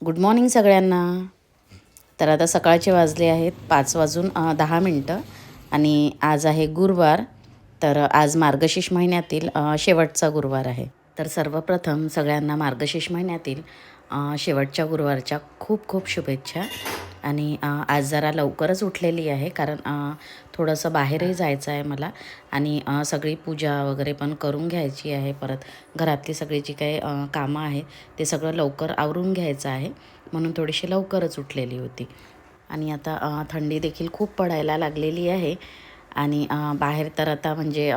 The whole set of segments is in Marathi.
गुड मॉर्निंग सगळ्यांना. तर आता सकाळचे वाजले आहेत 5:10 आणि आज आहे गुरुवार. तर आज मार्गशीर्ष महिन्यातील शेवटचा गुरुवार आहे. तर सर्वप्रथम सगळ्यांना मार्गशीर्ष महिन्यातील शेवटच्या गुरुवारच्या खूप खूप शुभेच्छा. आणि आज जरा लवकरच उठलेली आहे कारण थोडंसं बाहेरही जायचं आहे मला आणि सगळी पूजा वगैरे पण करून घ्यायची आहे. परत घरातली सगळी जी काही कामं आहे ते सगळं लवकर आवरून घ्यायचं आहे, म्हणून थोडीशी लवकरच उठलेली होती. आणि आता थंडी देखील खूप पडायला लागलेली आहे आणि बाहेर तर आता म्हणजे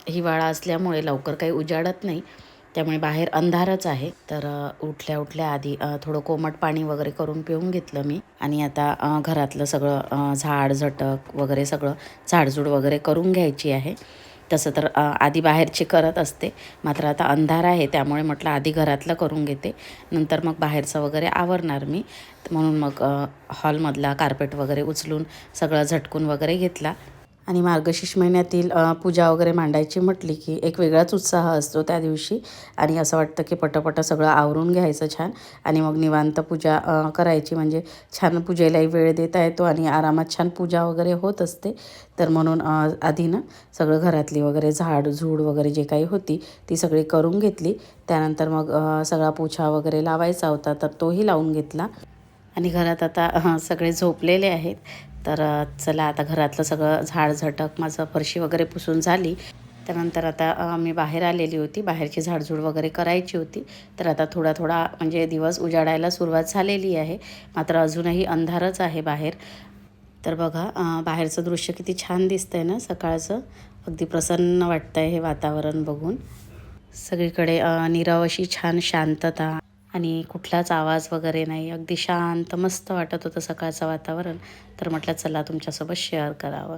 हिवाळा असल्यामुळे लवकर काही उजाडत नाही, त्यामुळे बाहेर अंधारच आहे. तर उठल्या उठल्या आधी थोडं कोमट पाणी वगैरे करून पिऊन घेतलं मी आणि आता घरातलं सगळं झाड झटक वगैरे सगळं झाडझूड वगैरे करून घ्यायची आहे. तसं तर आधी बाहेरची करत असते, मात्र आता अंधार आहे त्यामुळे म्हटलं आधी घरातलं करून घेते, नंतर मग बाहेरचं वगैरे आवरणार मी. म्हणून मग हॉलमधला कार्पेट वगैरे उचलून सगळं झटकून वगैरे घेतला. आणि मार्गशीर्ष महिन्यातील पूजा वगैरे मांडायची म्हटली की एक वेगळाच उत्साह असतो त्या दिवशी आणि असं वाटतं की पटापट सगळं आवरून घ्यायचं छान आणि मग निवांत पूजा करायची, म्हणजे छान पूजेलाही वेळ देता येतो आणि आरामात छान पूजा वगैरे होत असते. तर म्हणून आधी ना सगळं घरातली वगैरे झाड झूड वगैरे जे काही होती ती सगळी करून घेतली. त्यानंतर मग सगळा पोछा वगैरे लावायचा होता तर तोही लावून घेतला. आणि घरात आता सगळे झोपलेले आहेत. तर चला आता घरातलं सगळं झाड झटक माझं फरशी वगैरे पुसून झाली. त्यानंतर आता मी बाहेर आलेली होती, बाहेरची झाडझूड वगैरे करायची होती. तर आता थोडा थोडा म्हणजे दिवस उजाडायला सुरुवात झालेली आहे, मात्र अजूनही अंधारच आहे बाहेर. तर बघा बाहेरचं दृश्य किती छान दिसतंय ना सकाळचं. अगदी प्रसन्न वाटतंय हे वातावरण बघून. सगळीकडे नीरव अशी छान शांतता आणि कुठलाच आवाज वगैरे नाही, अगदी शांत मस्त वाटत होतं सकाळचं वातावरण. तर म्हटलं चला तुमच्यासोबत शेअर करावं.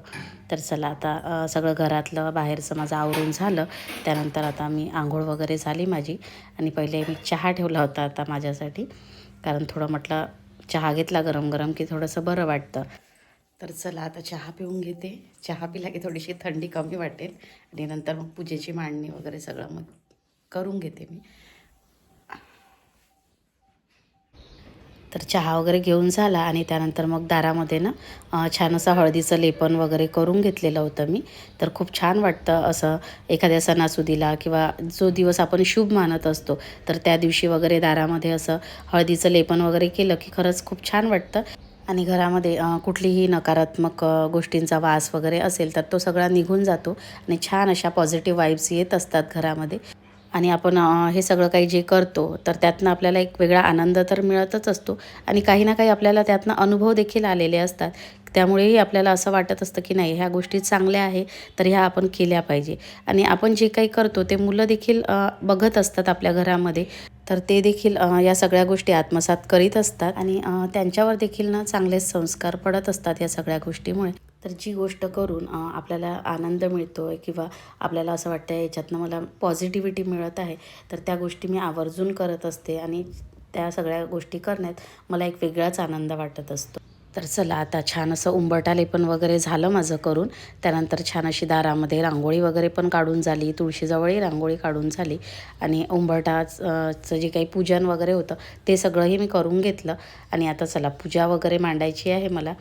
तर चला आता सगळं घरातलं बाहेरचं माझं आवरून झालं. त्यानंतर आता मी आंघोळ वगैरे झाली माझी आणि पहिले मी चहा ठेवला होता आता माझ्यासाठी, कारण थोडं म्हटलं चहा घेतला गरम गरम की थोडंसं बरं वाटतं. तर चला आता चहा पिऊन घेते. चहा पिला की थोडीशी थंडी कमी वाटेल आणि नंतर मग पूजेची मांडणी वगैरे सगळं मग करून घेते मी. तर चहा वगैरे घेऊन झाला आणि त्यानंतर मग दारामध्ये ना छान असं हळदीचं लेपन वगैरे करून घेतलेलं होतं मी. तर खूप छान वाटतं असं एखाद्या सणासुदीला किंवा जो दिवस आपण शुभ मानत असतो तर त्या दिवशी वगैरे दारामध्ये असं हळदीचं लेपन वगैरे केलं की खरंच खूप छान वाटतं आणि घरामध्ये कुठलीही नकारात्मक गोष्टींचा वास वगैरे असेल तर तो सगळा निघून जातो आणि छान अशा पॉझिटिव्ह वाईब्स येत असतात घरामध्ये. आणि आपण हे सगळं काही जे करतो तर त्यातनं आपल्याला एक वेगळा आनंद तर मिळतच असतो आणि काही ना काही आपल्याला त्यातनं अनुभव देखील आलेले असतात. त्यामुळेही आपल्याला असं वाटत असतं की नाही ह्या गोष्टी चांगल्या आहे तर ह्या आपण केल्या पाहिजे. आणि आपण जे काही करतो ते मुलं देखील बघत असतात आपल्या घरामध्ये, तर ते देखील या सगळ्या गोष्टी आत्मसात करीत असतात आणि त्यांच्यावर देखील ना चांगलेच संस्कार पडत असतात या सगळ्या गोष्टीमुळे. तर जी गोष्ट करून आपल्याला आनंद मिळतो आहे किंवा आपल्याला असं वाटतं आहे याच्यातनं मला पॉझिटिव्हिटी मिळत आहे, तर त्या गोष्टी मी आवर्जून करत असते आणि त्या सगळ्या गोष्टी करण्यात मला एक वेगळाच आनंद वाटत असतो. तर चला आता छान असं उंबरठा लेपन वगैरे झालं माझं करून. त्यानंतर छान अशी दारामध्ये रांगोळी वगैरे पण काढून झाली, तुळशीजवळही रांगोळी काढून झाली आणि उंबरठाचं जे काही पूजन वगैरे होतं ते सगळंही मी करून घेतलं. आणि आता चला पूजा वगैरे मांडायची आहे मला.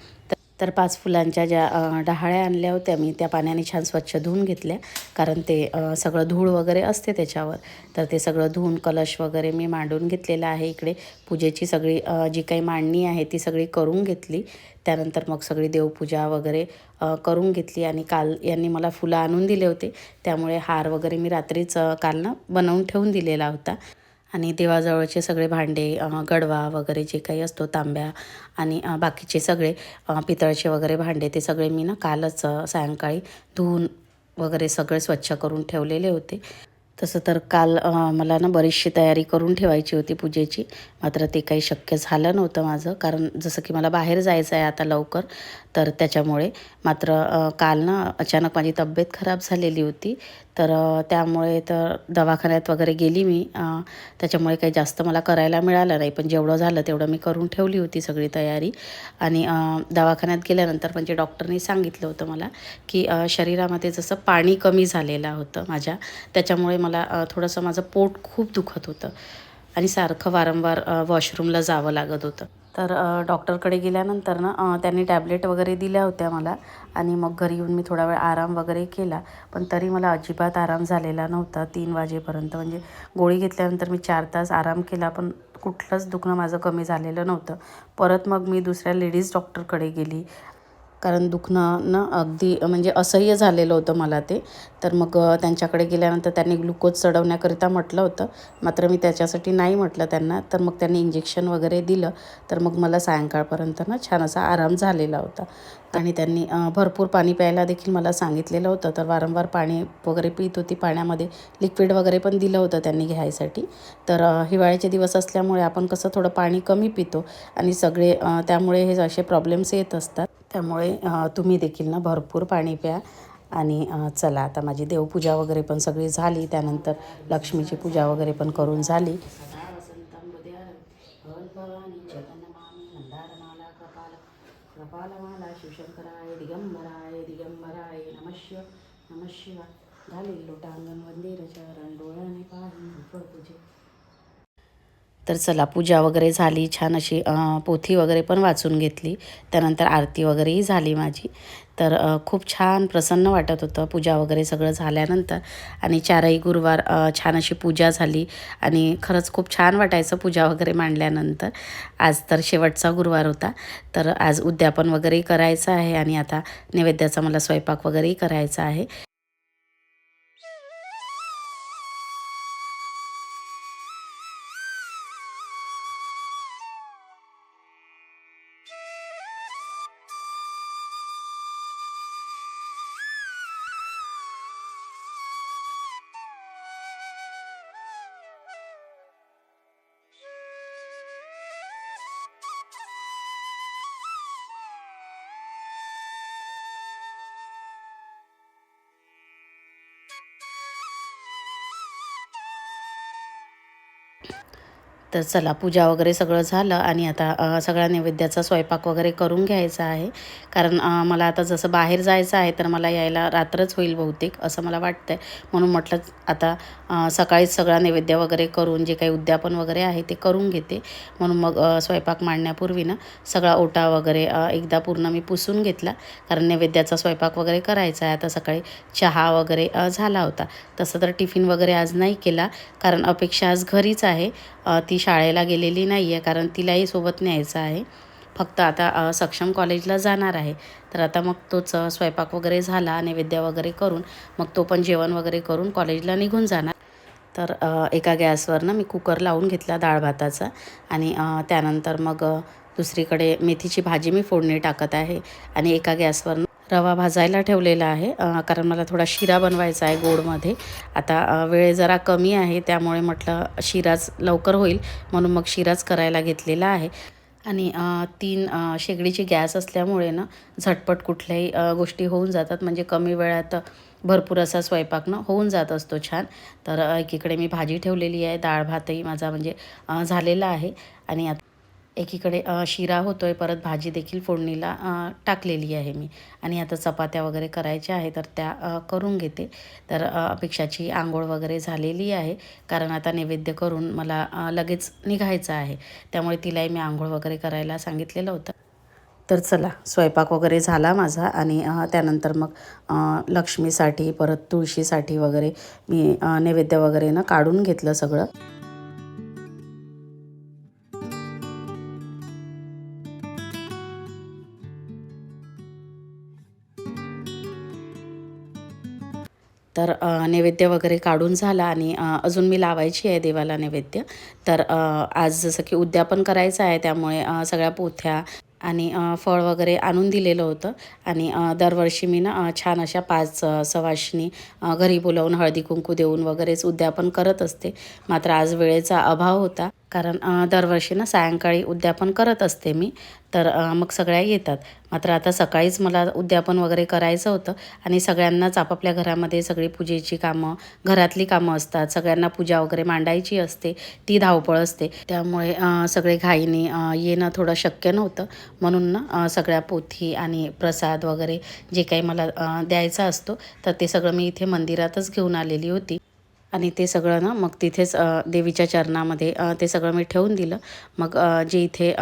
तर 5 फुलांच्या ज्या डहाळ्या आणल्या होत्या मी त्या पाण्याने छान स्वच्छ धुवून घेतल्या, कारण ते सगळं धूळ वगैरे असते त्याच्यावर. तर ते सगळं धुवून कलश वगैरे मी मांडून घेतलेलं आहे इकडे. पूजेची सगळी जी काही मांडणी आहे ती सगळी करून घेतली. त्यानंतर मग सगळी देवपूजा वगैरे करून घेतली आणि काल यांनी मला फुलं आणून दिले होते, त्यामुळे हार वगैरे मी रात्रीच काल ना बनवून ठेवून दिलेला होता. आणि देवाजवळचे सगळे भांडे गडवा वगैरे जे काही असतो तांब्या आणि बाकीचे सगळे पितळचे वगैरे भांडे ते सगळे मी ना कालच सायंकाळी धुवून वगैरे सगळे स्वच्छ करून ठेवलेले होते. तसं तर काल मला ना बरीचशी तयारी करून ठेवायची होती पूजेची, मात्र ते काही शक्य झालं नव्हतं माझं, कारण जसं की मला बाहेर जायचं आहे आता लवकर, तर त्याच्यामुळे. मात्र काल ना अचानक माझी तब्येत खराब झालेली होती, तर त्यामुळे तर दवाखान्यात वगैरे गेली मी. त्याच्यामुळे काही जास्त मला करायला मिळालं नाही, पण जेवढं झालं तेवढं मी करून ठेवली होती सगळी तयारी. आणि दवाखान्यात गेल्यानंतर म्हणजे डॉक्टरनी सांगितलं होतं मला की शरीरामध्ये जसं पाणी कमी झालेलं होतं माझ्या, त्याच्यामुळे मला थोडंसं माझं पोट खूप दुखत होतं. आणि सारखं वारंवार वॉशरूमला जावं लागत होतं. तर डॉक्टरकडे गेल्यानंतर ना त्यांनी टॅबलेट वगैरे दिल्या होत्या मला आणि मग घरी येऊन मी थोडा वेळ आराम वगैरे केला. पण तरी मला अजिबात आराम झालेला नव्हता 3 वाजेपर्यंत. म्हणजे गोळी घेतल्यानंतर मी 4 तास आराम केला, पण कुठलंच दुखणं माझं कमी झालेलं नव्हतं. परत मग मी दुसऱ्या लेडीज डॉक्टरकडे गेली. कारण दुखणं ना अगदी म्हणजे असह्य झालेलं होतं मला ते. तर मग त्यांच्याकडे गेल्यानंतर त्यांनी ग्लुकोज चढवण्याकरिता म्हटलं होतं. मात्र मी त्याच्यासाठी नाही म्हटलं त्यांना. तर मग त्यांनी इंजेक्शन वगैरे दिलं. तर मग मला सायंकाळपर्यंत ना छान असा आराम झालेला होता. आणि त्यांनी भरपूर पाणी प्यायला देखील मला सांगितलेलं होतं. तर वारंवार पाणी वगैरे पीत होती. पाण्यामध्ये लिक्विड वगैरे पण दिलं होतं त्यांनी घ्यायसाठी. तर हिवाळ्याचे दिवस असल्यामुळे आपण कसं थोडं पाणी कमी पितो आणि सगळे त्यामुळे हे असे प्रॉब्लेम्स येत असतात. त्यामुळे तुम्ही देखील ना भरपूर पाणी प्या. आणि चला आता माझी देवपूजा वगैरे पण सगळी झाली. त्यानंतर लक्ष्मीची पूजा वगैरे पण करून झाली. कपालमाला शिवशंकराय दिगंबराय दिगंबराय नमः शिवाय झाले लोटांगण वंदे चरण डोळ्याने पाही पूजे. तर चला पूजा वगैरे झाली. छान अशी पोथी वगैरे पण वाचून घेतली. त्यानंतर आरती वगैरेही झाली माझी. तर खूप छान प्रसन्न वाटत होतं पूजा वगैरे सगळं झाल्यानंतर. आणि 4ही गुरुवार छान अशी पूजा झाली आणि खरंच खूप छान वाटायचं पूजा वगैरे मांडल्यानंतर. आज तर शेवटचा गुरुवार होता. तर आज उद्यापन वगैरेही करायचं आहे आणि आता नैवेद्याचा मला स्वयंपाक वगैरेही करायचा आहे. तर चला पूजा वगैरे सगळं झालं आणि आता सगळ्या नैवेद्याचा स्वयंपाक वगैरे करून घ्यायचा आहे. कारण मला आता जसं बाहेर जायचं आहे तर मला यायला रात्रच होईल बहुतेक असं मला वाटतं आहे. म्हणून म्हटलं आता सकाळीच सगळा नैवेद्य वगैरे करून जे काही उद्यापन वगैरे आहे ते करून घेते. म्हणून मग स्वयंपाक मांडण्यापूर्वी ना सगळा ओटा वगैरे एकदा पूर्ण मी पुसून घेतला. कारण नैवेद्याचा स्वयंपाक वगैरे करायचा आहे. आता सकाळी चहा वगैरे झाला होता. तसं तर टिफिन वगैरे आज नाही केला कारण अपेक्षा आज घरीच आहे. ती शाळेला गेलेली नाही आहे कारण तिलाही सोबत न्यायचं आहे. फक्त आता सक्षम कॉलेजला जाणार आहे. तर आता मग तोच स्वयंपाक वगैरे झाला, नैवेद्य वगैरे करून मग तो पण जेवण वगैरे करून कॉलेजला निघून जाणार. तर एका गॅसवर ना मी कुकर लावून घेतला डाळ भाताचा आणि त्यानंतर मग दुसरीकडे मेथीची भाजी मी फोडणी टाकत आहे आणि एका गॅसवर रवा भाजायला ठेवलेला आहे. कारण मला थोडा शिरा बनवायचा आहे गोडमध्ये. आता वेळ जरा कमी आहे त्यामुळे म्हटलं शिराच लवकर होईल म्हणून मग शिराच करायला घेतलेला आहे. आणि 3 शेगडीची गॅस असल्यामुळे ना झटपट कुठल्याही गोष्टी होऊन जातात. म्हणजे कमी वेळात भरपूर असा स्वयंपाक ना होऊन जात असतो छान. तर एकीकडे मी भाजी ठेवलेली आहे, डाळ भातही माझा म्हणजे झालेला आहे आणि एकीकडे शिरा होतो आहे, परत भाजी देखील फोडणीला टाकलेली आहे मी. आणि आता चपात्या वगैरे करायच्या आहे तर त्या करून घेते. तर अपेक्षाची आंघोळ वगैरे झालेली आहे कारण आता नैवेद्य करून मला लगेच निघायचं आहे. त्यामुळे तिलाही मी आंघोळ वगैरे करायला सांगितलेलं होतं. तर चला स्वयंपाक वगैरे झाला माझा आणि त्यानंतर मग लक्ष्मीसाठी परत तुळशीसाठी वगैरे मी नैवेद्य वगैरे ना काढून घेतलं सगळं. तर नैवेद्य वगैरे काढून झाला आणि अजून मी लावायची आहे देवाला नैवेद्य. तर आज जसं की उद्यापन करायचं आहे त्यामुळे सगळ्या पोथ्या आणि फळ वगैरे आणून दिलेलं होतं. आणि दरवर्षी मी ना छान अशा 5 सवाष्णी घरी बोलावून हळदी कुंकू देऊन वगैरेच उद्यापन करत असते. मात्र आज वेळेचा अभाव होता कारण दरवर्षी ना सायंकाळी उद्यापन करत असते मी. तर मग सगळ्या येतात. मात्र आता सकाळीच मला उद्यापन वगैरे करायचं होतं आणि सगळ्यांनाच आपापल्या घरामध्ये सगळी पूजेची कामं, घरातली कामं असतात. सगळ्यांना पूजा वगैरे मांडायची असते, ती धावपळ असते. त्यामुळे सगळे घाईने येणं थोडं शक्य नव्हतं. म्हणून ना सगळ्या पोथी आणि प्रसाद वगैरे जे काही मला द्यायचा असतो तर ते सगळं मी इथे मंदिरातच घेऊन आलेली होती. आणि ते सगळं ना मग तिथेच देवीच्या चरणामध्ये ते सगळं मी ठेवून दिलं. मग जे इथे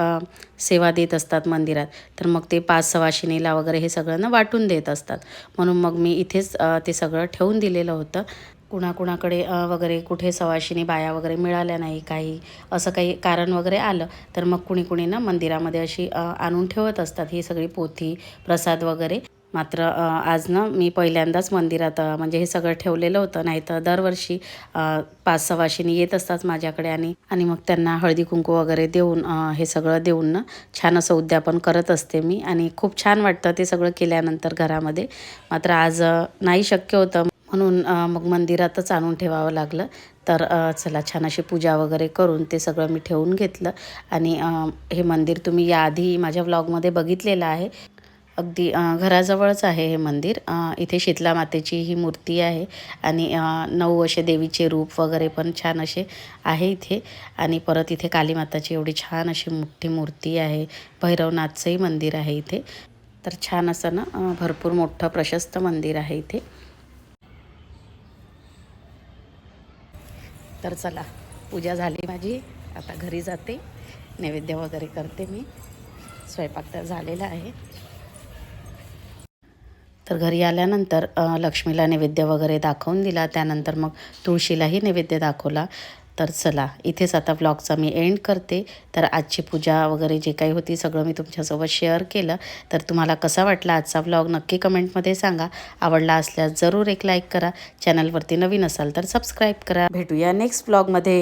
सेवा देत असतात मंदिरात, तर मग ते 5 सवाशिणीला वगैरे हे सगळं ना वाटून देत असतात. म्हणून मग मी इथेच ते सगळं ठेवून दिलेलं होतं. कुणाकुणाकडे वगैरे कुठे सवाशिणी बाया वगैरे मिळाल्या नाही, काही असं काही कारण वगैरे आलं, तर मग कुणी कुणी ना मंदिरामध्ये अशी आणून ठेवत असतात ही सगळी पोथी, प्रसाद वगैरे. मात्र आज ना मी पहिल्यांदाच मंदिरात म्हणजे हे सगळं ठेवलेलं होतं. नाहीतर दरवर्षी 5 सवाशिणी येत असतात माझ्याकडे आणि आणि मग त्यांना हळदी कुंकू वगैरे देऊन हे सगळं देऊन ना छान असं उद्यापन करत असते मी. आणि खूप छान वाटतं ते सगळं केल्यानंतर घरामध्ये. मात्र आज नाही शक्य होतं, म्हणून मग मंदिरातच आणून ठेवावं लागलं. तर चला छान अशी पूजा वगैरे करून ते सगळं मी ठेवून घेतलं. आणि हे मंदिर तुम्ही याआधी माझ्या व्लॉगमध्ये बघितलेलं आहे. अगदी घराजवळच आहे हे मंदिर. इथे शीतला मातेची ही मूर्ती आहे आणि 9 असे देवीचे रूप वगैरे पण छान असे आहे इथे. आणि परत इथे काली माताची एवढी छान अशी मोठी मूर्ती आहे. भैरवनाथचंही मंदिर आहे इथे. तर छान असं ना भरपूर मोठं प्रशस्त मंदिर आहे इथे. तर चला, पूजा झाली माझी. आता घरी जाते, नैवेद्य वगैरे करते मी. स्वयंपाक तर झालेला आहे. तर घरी आल्यानंतर लक्ष्मीला नैवेद्य वगैरे दाखवून दिला. त्यानंतर मग तुळशीलाही नैवेद्य दाखवला. तर चला, इथेच आता व्लॉगचा मी एंड करते. तर आजची पूजा वगैरे जे काही होती सगळं मी तुमच्यासोबत शेअर केलं. तर तुम्हाला कसा वाटला आजचा व्लॉग नक्की कमेंटमध्ये सांगा. आवडला असल्यास जरूर एक लाईक करा. चॅनलवरती नवीन असाल तर सबस्क्राईब करा. भेटूया नेक्स्ट व्लॉगमध्ये.